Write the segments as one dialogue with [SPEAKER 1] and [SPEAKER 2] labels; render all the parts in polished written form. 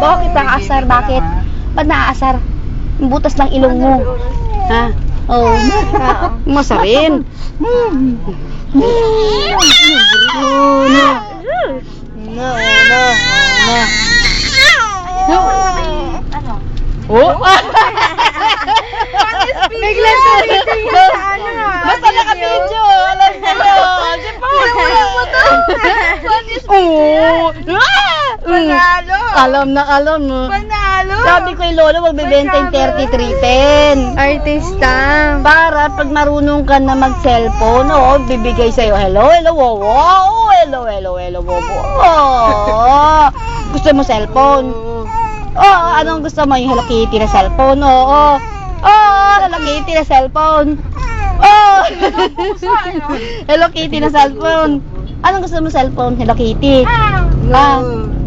[SPEAKER 1] Bakit nakaasar? Bakit? Ba't nakaasar? Yung butas ng ilong mo. Ha? Oo. Masarin. Oh!
[SPEAKER 2] Bigla to.
[SPEAKER 1] Basta naka-video. Alam ko yun. Di ba? Oo.
[SPEAKER 2] Panalo.
[SPEAKER 1] Alam na alam mo.
[SPEAKER 2] Panalo.
[SPEAKER 1] Sabi ko yung lolo, magbibenta yung 33 pen.
[SPEAKER 2] Artista.
[SPEAKER 1] Para pag marunong ka na mag-cellphone, bibigay sa'yo, hello, wow, hello, wow. Oh, gusto mo cellphone? Oo, anong gusto mo? Yung Hello Kitty na cellphone? Oo, Hello Kitty na cellphone. Hello Kitty na cellphone. Anong gusto mo cellphone? Hello Kitty.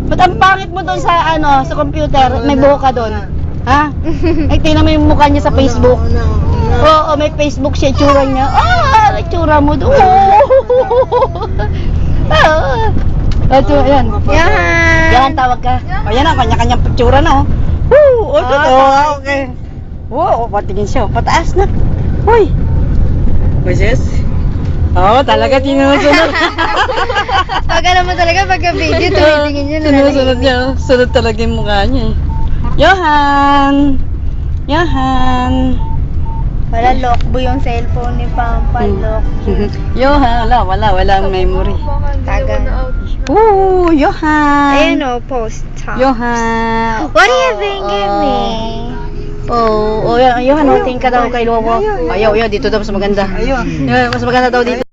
[SPEAKER 1] Ba't ang pangit mo doon sa sa computer? May buhok ka doon. Ha? Ay, tingnan mo yung mukha niya sa Facebook. Oo, may Facebook siya, itsura niya. Itsura mo doon. Ayan. Yan, tawag ka. Ayan ang kanya-kanyang pictura na. Okay. Wow, patingin siya. Pataas na. Uy. Wishes? Talaga tinusunod.
[SPEAKER 2] Pag alam mo talaga, pagka-video, tumitingin yun.
[SPEAKER 1] Sinusunod niya. Sunod talaga yung mukha niya. Johan!
[SPEAKER 2] Wala, lockbo yung cellphone ni Pampa. Lockbo.
[SPEAKER 1] Johan, walang memory.
[SPEAKER 2] Taga.
[SPEAKER 1] Johan!
[SPEAKER 2] Ayun o, post.
[SPEAKER 1] Johan!
[SPEAKER 2] What do you think of me?
[SPEAKER 1] Johan, tingin ka daw kay Lobo. Ayaw, dito daw mas maganda. Mas maganda daw dito.